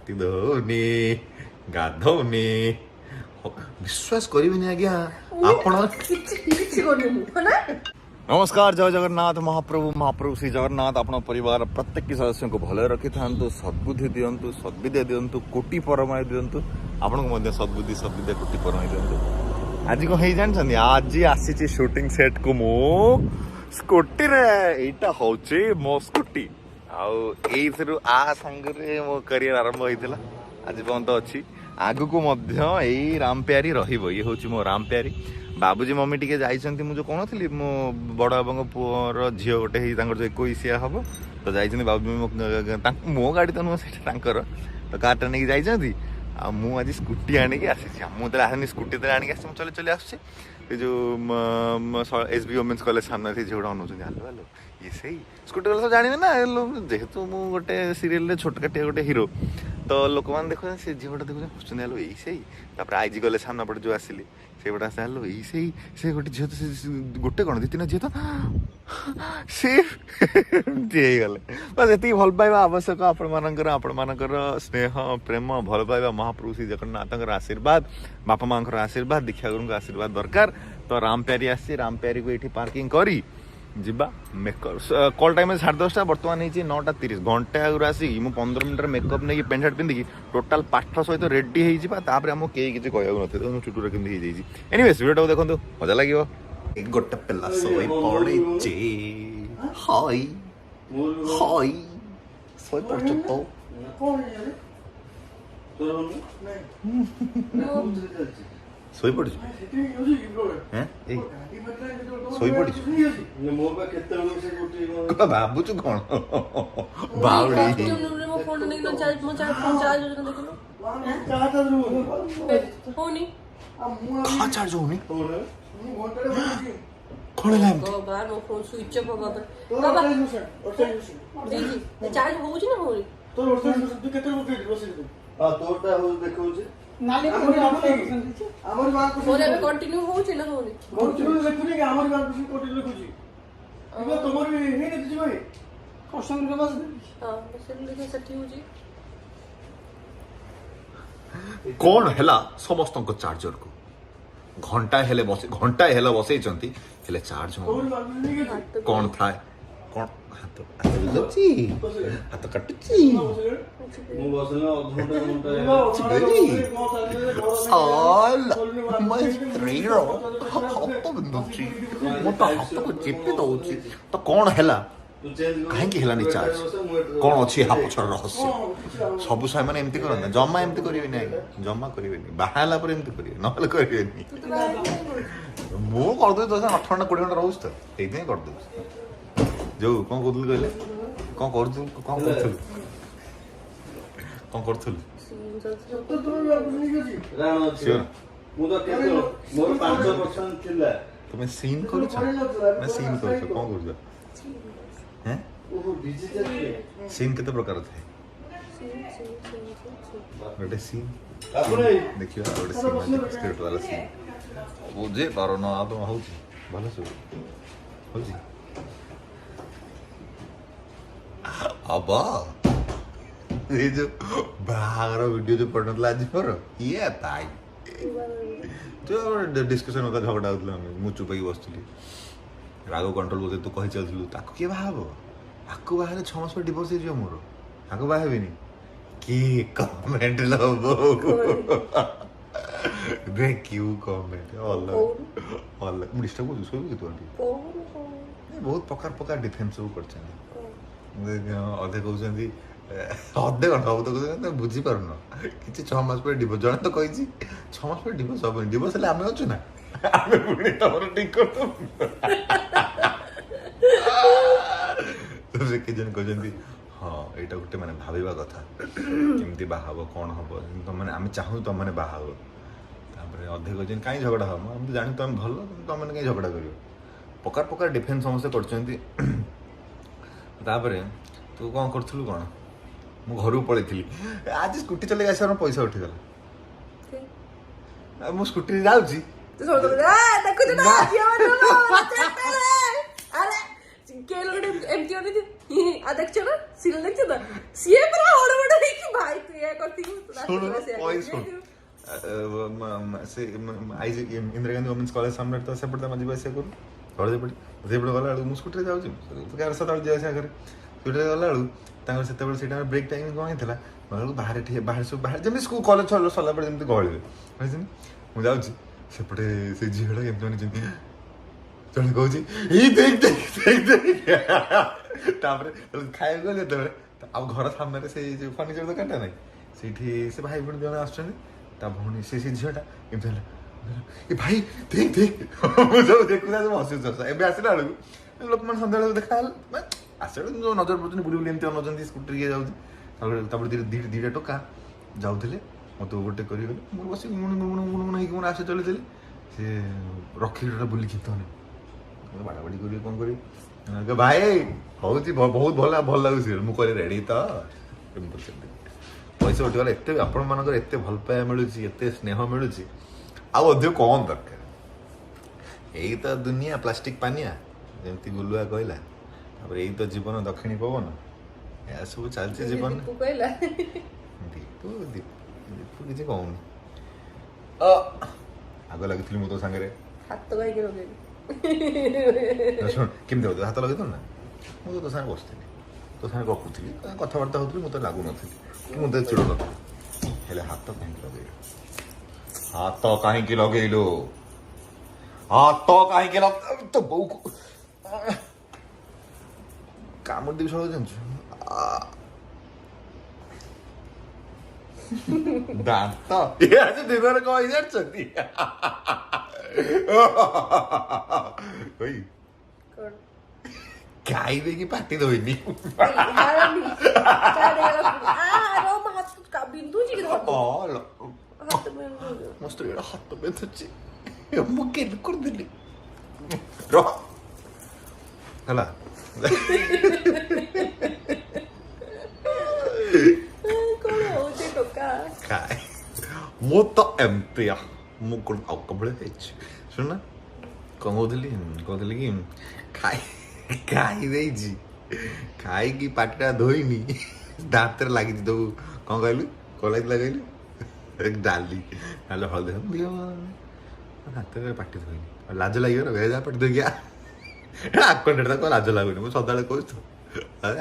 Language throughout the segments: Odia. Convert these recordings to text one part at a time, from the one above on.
ହାତୀ ଦଉନି ଗାଧଉନି विश्वास करिबिनी आज्ञा आपण नमस्कार जय जगन्नाथ महाप्रभु श्री जगन्नाथ आपण परिवार प्रत्येक सदस्य को भले रखि थांतु सद्बुद्धि दियंतु सद्विद्या दियंतु कोटि परमाय दियंतु आपण को मध्य सद्बुद्धि सद्विद्या कोटि परमाय दियंतु आज को हेई जानछन आज आसी शूटिंग सेट को मो स्कूटी रे एटा होचे मो स्कूटी आउ एथरु आ संगरे मो करियर आरंभ होइतिला आज पर्यंत अछि आगु को मध्य एई रामप्यारी रहिबो ये होची मो रामप्यारी बाबूजी मम्मी टिके जाइछन्ती मु जो कोन थली मो बड़ बाबा पुअर झियो गोटे ही तांकर जो 21 हबो तो जाइछन्ती बाबूजी मो गाड़ी तो नो सेटा तांकर तो कारटा नेकी जाइछन्ती आ मु आज स्कूटी आनी के आसी मु तो आनी स्कूटी तो आनी के आसी चले चले आछे ए जो एसबी वुमेन्स कॉलेज सामने थी जोडा अनु हालो हालो ये सही स्कूटी वाला तो जानिबे ना जेहेतु मु गोटे सीरियल रे छोट काटिया गोटे हीरो तो लोक मैंने देखो से झीवटा देखो हूँ हेलो यही सही तापर आईजी गले सामना पटे जो आसिले से गोटे आस हेलो यही सही से गोटे झील तो गोटे कौन दी तीन झील तो से गले बस ये भल पाइबा आवश्यक आपण स्नेह प्रेम भल पाइबा महाप्रभु श्री जगन्नाथ आशीर्वाद बापा माँ आशीर्वाद दीक्षा गुरु आशीर्वाद दरकार तो रामप्यारी आसी रामप्यारी को ये पार्किंग करी जिबा मेकअप कॉल टाइम 10:30 बर्तमान होती 9:30 घंटे आगुरी आसिक मुझे 15 मिनट मेकअप नहीं पेंट सार्ट पिंधिकी टोटाल पाठ सहित रेडी होपर आम कई किसी कहूँ ना चुटूर केमी एनीवेज वीडियो देखो मजा लगे गोटे पिला शोई पड़े हाय हाय शोई पड़ तो शोई पड़ भावुचु कौन बावड़ी कहाँ चार्ज होनी कौन है मो फोन स्विच ऑफ होगा बाबा जी जी चार्ज हो छी ना हो तो तू केते रुपए बसे हां तोरटा हो देखौ छी नाले कोन हमर बात को मोरे कंटिन्यू हो छी ना होनी कंटिन्यू देखुनी कि हमर बात को कंटिन्यू लिखु छी इबे तमर भी हे ने छी भाई कस्टमर के पास हां बस लिखे सठी हो छी कौन हैला समस्त को चार्जर को घंटा हेले बसई चंती हेले चार्ज हो कौन था कौन हाथ हाथ काटुची मु बसना घंटा साल मैं स्त्रीरो हाथ बंदुची मो तो हाथ को चिपी दउची तो कौन हैला कहीं हेलानी चार्ज कौन अच्छी हा पछर रहस्य सब साई माने एमती करन जम्मा एमती करिवे नै जम्मा करिवे नै बाहाला पर एमती करिवे नहले करिवे नै मो कर दे तो 18 20 घंटा रहउस त एते कर दे जो कोन कोदल कहले कोन करथु कोन करथु कोन करथु तो तो राणो छी मु तो केते मोर 5% थिला तुमे सीन करू छ ना सीन करू छ कोन करू हैं सीन कितने प्रकार थे गोटे सीन देखियो गोटे सीन स्क्रिप्ट वाला सीन बुझे पारो ना तो होची भलो सब होची अबा ये जो बाहर वीडियो जो पड़नला आज पर ये ताई तो डिस्कशन होता झगड़ा होतला मु चुप होई बसली राग कंट्रोल बोलते तू कही चलू ताको किए बाहब आको बाहर 6 मास पर डिवोर्स हो मोर आको बाहबेनी कि कमेंट लबो देख क्यों कमेंट ऑल डिस्टर्ब हो सो कि तू बहुत प्रकार डिफेंस सब करछन अधे कहउछन अधे घंटा हो तो बुझी पारन कि 6 मास पर डिवोर्स जण तो कहिछि 6 मास पर डिवोर्स हो डिवोर्स ले आमे अछु ना आमे पुणी तमर ठीक करतो तो से के जन कहजंती हां एटा गुटे माने भाबीबा कथा केमती बाहाव कोन हबो तो माने आमे चाहू तो माने बाहाव तापर अधे कहजन काई झगड़ा हम तो जानि तो हम भलो तो माने काई झगड़ा करियो प्रकार डिफेंस समस्या करछंती तापर तू कोन करथलु कोन मु घर पळैथिली आज स्कूटी चले आसार पैसा उठी गला मु स्कूटी जाउची तो छोड़ दे देखो तो अरे केलोडे एमटी होनी थी आ देख ना सीरियल देख ना सीए पर हड़ बड़ है कि भाई तू ये करती ଶୁଣୁ ଶୁଣ ସେ ଇନ୍ଦିରା ଗାନ୍ଧୀ ଓମେନ୍ସ କଲେଜ ସାମ୍ନାରେ ତ ସେପଟେ ତମେ ଯିବା ଆସିବା କରୁ ଘର ସେପଟେ ସେପଟେ ଗଲାବେଳକୁ ମୁଁ ସ୍କୁଟିରେ ଯାଉଛି ସଦାବେଳେ ଯିବା ଆସିବା କରେ ସ୍କୁଟିରେ ଗଲାବେଳକୁ ତାଙ୍କର ସେତେବେଳେ ସେଇଟା ବ୍ରେକ୍ ଟାଇମ୍ କ'ଣ ହେଇଥିଲା ଗଲାବେଳକୁ ବାହାରେ ସବୁ ବାହାରେ ଯେମିତି ସ୍କୁଲ କଲେଜ ସରିଲା ପରେ ଯେମିତି ଗହଳିବେ ବୁଝିଲି ମୁଁ ଯାଉଛି ସେପଟେ ସେ ଝିଅଟା କେମିତି ମାନେ ଯେମିତି ଜଣେ କହୁଛି ଏଇ ଦେଖ ତାପରେ ଖାଇବାକୁ ଗଲେ ଯେତେବେଳେ ଆଉ ଘର ସାମ୍ନାରେ ସେଇ ଯୋଉ ଫର୍ଣ୍ଣିଚର ଦୋକାନଟା ନାହିଁ ସେଇଠି ସେ ଭାଇ ଭଉଣୀ ଜଣେ ଆସୁଛନ୍ତି ତା ଭଉଣୀ ସେ ଝିଅଟା ଏମିତି ହେଲା ଏ ଭାଇ ଦେଖ ମୁଁ ସବୁ ଦେଖୁଥିଲା ସବୁ ହସୁଛ ଏବେ ଆସିଲା ବେଳକୁ ଲୋକମାନେ ସନ୍ଧ୍ୟାବେଳକୁ ଦେଖା ହେଲା ଆସିଲା ବେଳକୁ ଯୋଉ ନଜର ପଡ଼ୁଛନ୍ତି ବୁଲି ଏମିତି ଅନଉଛନ୍ତି ସ୍କୁଟିରେ କିଏ ଯାଉଛି ତାପରେ ଦିଟା ଟୋକା ଯାଉଥିଲେ ମୋତେ ଗୋଟେ କରିଗଲେ ମୁଁ ବସିକି ମୁଣ ହେଇକି ମୋର ଆସେ ଚଲେଇଥିଲି ସେ ରଖିଲେ ବୁଲିକି ତନେ ବାଡ଼ାବାଡ଼ି କରିବି କ'ଣ କରିବି ଭାଇ ହଉଛି ବହୁତ ଭଲ ଲାଗୁଛି ମୁଁ କହିଲି ରେଡ଼ି ତ ପଇସା ଉଠିଗଲା ଏତେ ଆପଣମାନଙ୍କର ଏତେ ଭଲ ପାଇବା ମିଳୁଛି ଏତେ ସ୍ନେହ ମିଳୁଛି ଆଉ ଅଧିକ କ'ଣ ଦରକାର ଏଇ ତ ଦୁନିଆ ପ୍ଲାଷ୍ଟିକ ପାନିଆ ଯେମିତି ଗୁଲୁଆ କହିଲା ତାପରେ ଏଇ ତ ଜୀବନ ଦକ୍ଷିଣୀ ପବନ ଏହା ସବୁ ଚାଲିଛି ଜୀବନ ଦୀପୁ କିଛି କହୁନି ଆଗ ଲାଗିଥିଲି ମୁଁ ତୋ ସାଙ୍ଗରେ ଶୁଣ କେମିତି ହଉ ହାତ ଲଗେଇଥିଲୁ ନା ମୁଁ ତ ତୋ ସାଙ୍ଗେ ବସିଥିଲି ତୋ ସାଙ୍ଗେ ଗପୁଥିଲି କଥାବାର୍ତ୍ତା ହଉଥିଲି ମୋତେ ଲାଗୁନଥିଲି କି ମୁଁ ତ ଚିଡ଼ ନଥିଲି ହେଲେ ହାତ କାହିଁକି ଲଗେଇଲୁ ତ ବୋଉକୁ କାମୁଡ଼ି ଦେବି ସବୁ ଜାଣିଛୁ ଦାନ୍ତ ଦିନରେ କହି ଜାଣିଛନ୍ତି ଖାଇ ଦେଇକି ପାଟି ଦଉନି ମୋ ସ୍ତ୍ରୀର ହାତ ବେଧୁଛି ମୁଁ କେବେ କରିଦେଲି ହେଲା ମୁଁ ତ ଏମିତିଆ ମୁଁ କ'ଣ ଆଉ କବଳେ ହେଇଛି ଶୁଣ ନା କ'ଣ କହୁଥିଲି କି ଖାଇ ଦେଇଛି ଖାଇକି ପାଟିଟା ଧୋଇନି ଦାନ୍ତରେ ଲାଗିଛି ସବୁ କ'ଣ କହିଲୁ କ'ଣ ଲାଗିଥିଲା କହିଲୁ ଡାଲି ନହେଲେ ହଳଦୀ ହାତରେ ପାଟି ଧୋଇନି ଲାଜ ଲାଗିବ ଭେଜା ପାଟି ଧୋଇକି ଆକଣ୍ଡେଟ୍ ତାକୁ ଲାଜ ଲାଗୁନି ମୁଁ ସଦାବେଳେ କହୁଛୁ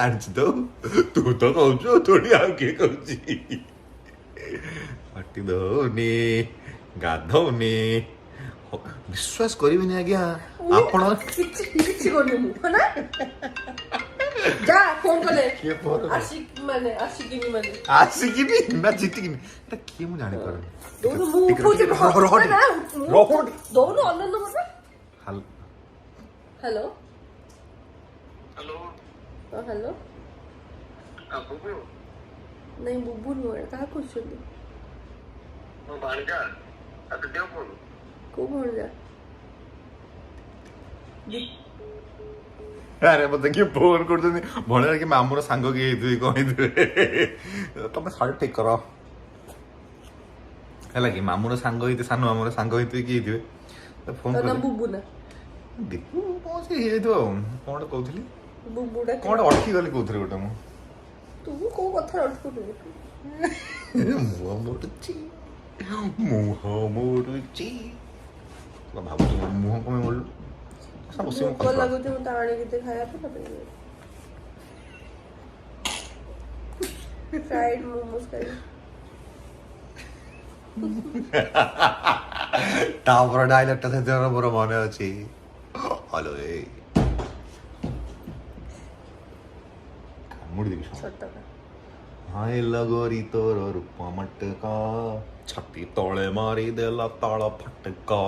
ଆଣିଛି ତ ତୁ ତ କହୁଛୁ ଥୋଡ଼ି ଆଉ କିଏ କହୁଛି ପାଟି ଦଉନି ଗାଧଉନି ବିଶ୍ୱାସ କରିବିନି ଆଜ୍ଞା ଆପଣ ଆସିକିନି ନା ଜିତିକିନି ଏଟା କିଏ ମୁଁ ଜାଣିପାରୁନି ହ୍ୟାଲୋ ନାଇଁ ବୁବୁ ନୁହେଁ କାହା କରୁଛନ୍ତି କୋଉ ଭଣଜା ଆରେ ମତେ କିଏ ଫୋନ କରୁଛନ୍ତି ଭଣଜା କି ମାମୁର ସାଙ୍ଗ କିଏ ହେଇଥିବେ କ'ଣ ହେଇଥିବେ ତମେ ଶହେ ଠିକ କର ହେଲା କି ମାମୁର ସାଙ୍ଗ ହେଇଥିବେ ସାନ ମାମୁର ସାଙ୍ଗ ହେଇଥିବେ କିଏ ହେଇଥିବେ ଫୋନ ବୁବୁ ନା ଦୀପୁ କ'ଣ ସେ ହେଇଯାଇଥିବ ଆଉ କ'ଣ ଗୋଟେ କହୁଥିଲି ବୁବୁଟା କ'ଣ ଗୋଟେ ଅଟକି ଗଲି କହୁଥିଲି ଗୋଟେ ମୁଁ ତୁ କୋଉ କଥାରେ ଅଟକୁଛୁ ମୁହଁ ମୋଡୁଛି ଭାବୁଛୁ ମୁହଁ କମେ ମୋଡୁ ଭୋକ ଲାଗୁଛି ମୁଁ ତ ଆଣିକି ଦେ ଖାଇବା ପାଇଁ ଫ୍ରାଇଡ୍ ମୋମୋସ୍ ଖାଇବି ତାପରେ ଡାଇଲଗଟା ସେଦିନ ମୋର ମନେ ଅଛି ହଲୋ ଏ କାମୁଡ଼ି ଦେବି ହାଏ লগରି ତୋର ରୂପ ମଟକା ଛାତି ତଳେ ମାରି ଦେଲା ତାଳ ଫଟକା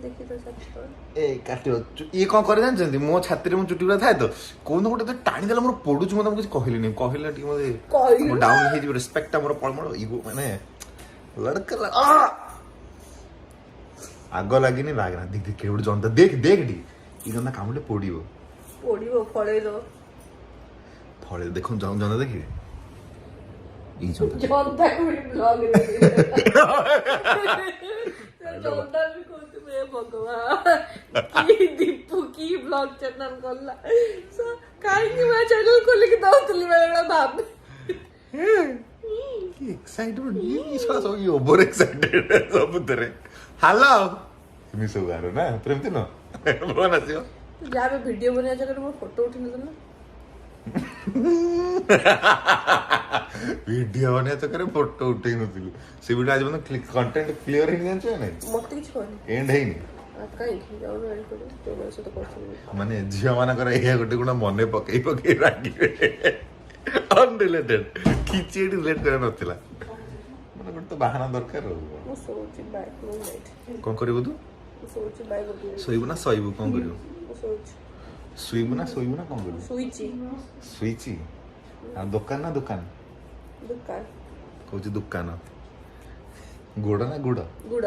ଏ କାଟିବ ଇଏ କ'ଣ କରି ଜାଣିଛନ୍ତି ମୋ ଛାତିରେ ମୋ ଚୁଟି ଗୁଡ଼ା ଥାଏ ତ କୋଉଦିନ ଗୋଟେ ଟାଣି ଦେଲା ମୋର ପଡୁଛି ମୁଁ ତାକୁ କିଛି କହିଲିନି କହିଲେ ଟିକେ ମୋତେ ଡାଉନ୍ ହେଇଯିବ ରେସ୍ପେକ୍ଟଟା ମୋର ପଳମଳ ଇଗୋ ମାନେ ଆଗ ଲାଗିନି ଲାଗିନା ଦେଖ ଦେଖ ଗୋଟେ ଜନ୍ତା ଦେଖ ଦେଖ ଟିକେ ଏଇ ଜନ୍ତା କାମୁଡ଼ିଲେ ପୋଡ଼ିବ ଫଳେଇ ଦବ ଫଳେ ଦେଖୁନ ଜନ୍ତା ଦେଖିବେ ଏଇ ଜନ୍ତା ଦୀପୁ କି ବ୍ଲଗ ଚ୍ୟାନେଲ କଲା କାହିଁକି ଚ୍ୟାନେଲ ଖୋଲିକି ଦଉଥିଲି ବେଳେ ଭାବେ एक्साइटेड ये साला सब ये ओवर एक्साइटेड ସବୁଥିରେ ହାଲୋ ଏମିତି ସବୁ ଗାଁର ନା ପ୍ରେମିତି ନ ଭଲ ଆସିବ ଯାହା ବି ଭିଡିଓ ବନେଇବା ଜାଗାରେ ମୋ ଫଟୋ ଉଠେଇ ନଦେଲ ନା ଭିଡିଓ ବନେଇବା ଚକରେ ଫଟୋ ଉଠେଇ ନଥିଲୁ ସେ ଭିଡିଓ ଆଜି ପର୍ଯ୍ୟନ୍ତ କଣ୍ଟେଣ୍ଟ କ୍ଲିୟର ହେଇନି ଜାଣିଛ ନା ନାଇଁ ମତେ କିଛି କହିନି ଏଣ୍ଡ ହେଇନି କାହିଁକି ଯାଉନ ଏଣ୍ଡ କରି ତୋ ସହିତ କରୁଥିଲି ମାନେ ଝିଅ ମାନଙ୍କର ଏଇଆ ଗୋଟେ ଗୁଣ ମନେ ପକେଇ ପକେଇ ରାଗିବେ ଅନରିଲେଟେଡ କିଛି ଏଠି ରିଲେଟ କରିବା ନଥିଲା ମାନେ ଗୋଟେ ତ ବାହାନା ଦରକାର ଆଉ ମୁଁ ଶୋଉଛି ବାଇ ଗୁଡ୍ ନାଇଟ୍ କଣ କରିବୁ ତୁ ମୁଁ ଶୋଉଛି ବାଇ ଗୁଡ୍ ନାଇଟ୍ ଶୋଇବୁ ନା ଶୋଇବୁ କଣ କରିବୁ ମୁଁ ଶୋଉଛି ଶୋଇବୁ ନା କଣ କରିବୁ ଶୋଇଛି ଶୋଇଛି ଆଉ ଦୋକାନ ନା ଦୋକାନ ଦୋକାନ କହୁଛି ଦୋକାନ ଗୁଡ ନା ଗୁଡ ଗୁଡ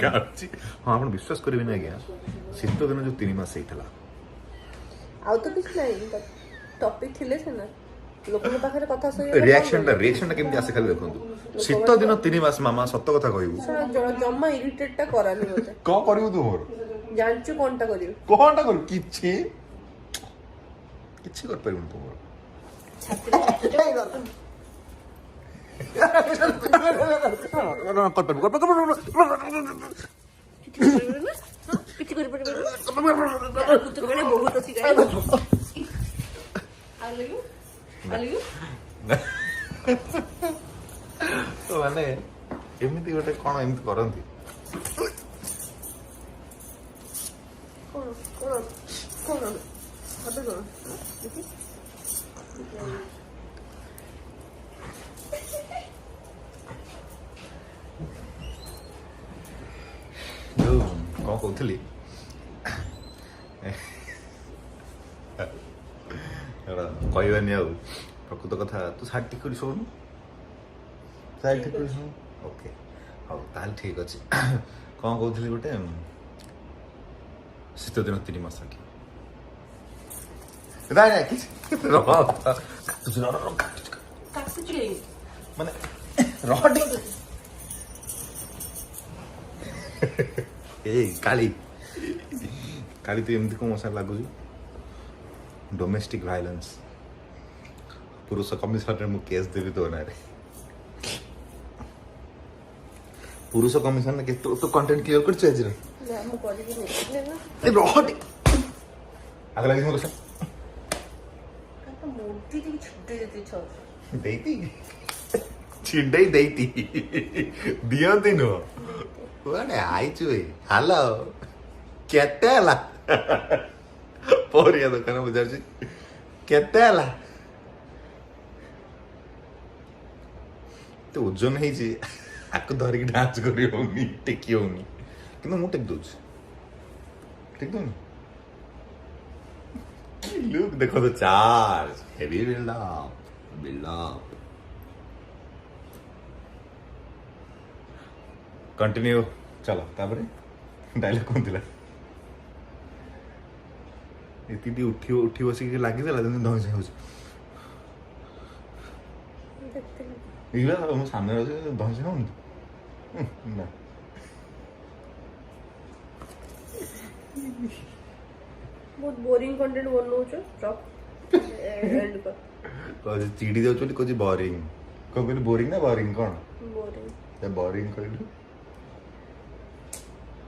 ଗାଉଛି ହଁ ଆପଣ ବିଶ୍ୱାସ କରିବେନି ଆଜ୍ଞା ଶୀତ ଦିନ ଯୋଉ 3 ମାସ ହେଇଥିଲା ଆଉ ତ କିଛି ନାହିଁ ଟପିକ ଥିଲେ ସିନା ଲୋକଙ୍କ ପାଖରେ କଥା ରିଆକ୍ସନଟା କେମିତି ଆସେ ଖାଲି ଦେଖନ୍ତୁ ଶୀତ ଦିନ 3 ମାସ ମାମା ସତ କଥା କହିବୁ ଜମା ଇରିଟେଟ ଟା କରାନି ମତେ କଣ କରିବୁ ତୁ ମୋର ଜାଣିଛୁ କଣଟା କରିବୁ କଣଟା କରିବୁ କିଛି କରିପାରିବୁନି ତୁ ମୋର କିଛି କରିପାରିବନି ବହୁତ ଅଛି ମାନେ ଏମିତି ଗୋଟେ କଣ ଏମିତି କରନ୍ତି ଯୋଉ କଣ କହୁଥିଲି କହିବାନି ଆଉ ପ୍ରକୃତ କଥା ତୁ ଶାଢ଼ୀ ଠିକ କରି ଶୋଉନୁ ଶାଢ଼ୀ ଠିକ କରି ଶୋଉ ଓକେ ହଉ ତାହେଲେ ଠିକ ଅଛି କଣ କହୁଥିଲି ଗୋଟେ ଶୀତ ଦିନ 3 ମାସ କି ନାଇଁ କିଛି ମାନେ ରହ ଏଇ କାଳି ତୁ ଏମିତି କଣ ମଶା ଲାଗୁଛି ଡୋମେଷ୍ଟିକ ଭାଇଲେନ୍ସ ପୁରୁଷ କମିଶନରେ ମୁଁ କେସ୍ ଦେବି ତୋ ନାଁରେ ପୁରୁଷ କମିଶନରେ କେତେ ତୁ କଣ୍ଟେଣ୍ଟ କ୍ଲିୟର କରିଛୁ ଆଜିର ଆଗ ଲାଗିଛି ମୋ କଥା ଦେଇତି ଛିଣ୍ଡେଇ ଦେଇତି ଦିଅନ୍ତି ନୁହଁ କୁଆଡେ ଆଇଛୁ ହାଲୋ କେତେ ହେଲା ପରିବା ଦୋକାନ ବୁଝାରୁଛି କେତେ ହେଲା ତ ଓଜନ ହେଇଛି ଆକୁ ଧରିକି ଡାନ୍ସ କରି ହଉନି ଟେକି ହଉନି କିନ୍ତୁ ମୁଁ ଟେକି ଦଉଛି ଟେକି ଦଉନି ଲୁକ୍ ଦେଖ ତ charge heavy build up continue चलो तापरे डायलॉग कौन थिला एती उठी बसी के लागी देला जन धंस होछ इला हम सामने रहे धंस होन ना बहुत बोरिंग कंटेंट बननो छ स्टॉप एंड कर कोजी चिड़ी जाउ चली कोजी बोरिंग को कहली बोरिंग ना बोरिंग कोन बोरिंग ते बोरिंग कहली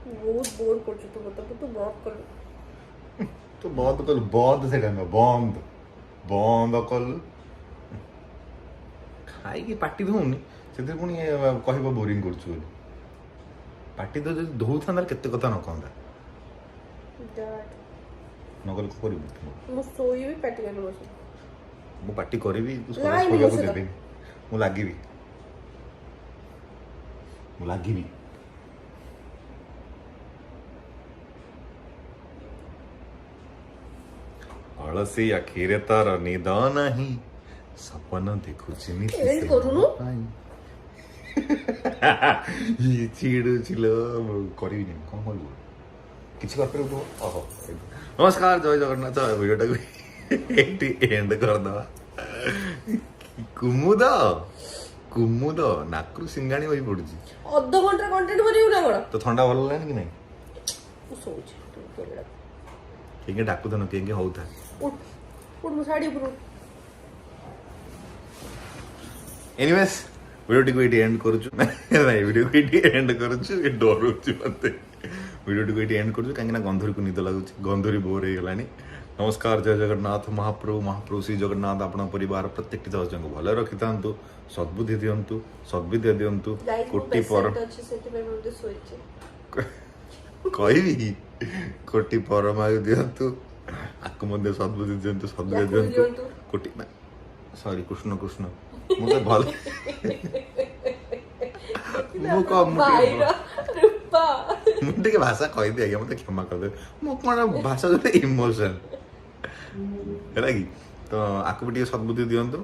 बहुत बोर कर तू बता तू बहुत कर बंद से कहना बंद कल खाई पाटी धोनी से पुणी कह बोरिंग कर पाटी तो जो धोता केते कथा न कहता नगल कर मु पाटी करी देवी मु लगी अलसी आखिरे तार निद नहीं सपन देखुची चिड़ुचिलो करिबिनी कौन बोलू किसी कर ओहो नमस्कार जय जगन्नाथ वीडियोटा एंड करदवा कुमुद नाकरू सिंगाणी होई पड़ुची अध घंटा कंटेंट करियो ना बड़ा तो ठंडा भल लागनी कि नहीं सोच तू केड़ा केंगे डाकू थन केंगे होउथा उठ ମୁଁ ଶାଢ଼ୀ ଉପରୁ एनिवेज वीडियो को ये एंड करूछु नहीं वीडियो को ये एंड करूछु ये डरुछु मते वीडियो को ये एंड करूछु काहे गंधरी को निद लागुछि गंधरी बोर हे गलानी नमस्कार जय जगन्नाथ महाप्रभु महाप्रभु श्री जगन्नाथ अपना परिवार प्रत्येक सदस्य को भले रखि थांतु सद्बुद्धि दियंतु सद्विद्या दियंतु कोटि पर कहबी कोटि परमायु दियंतु आकु मध्य सद्बुद्धि दियंतु सद्विद्या दियंतु कोटि सॉरी कृष्ण कृष्ण मुझे भल मुझे भाषा कह दिया मत क्षमा कर दे मो कौन भाषा इमोशन है कि तो आकु भी सद्बुद्धि दियंतु।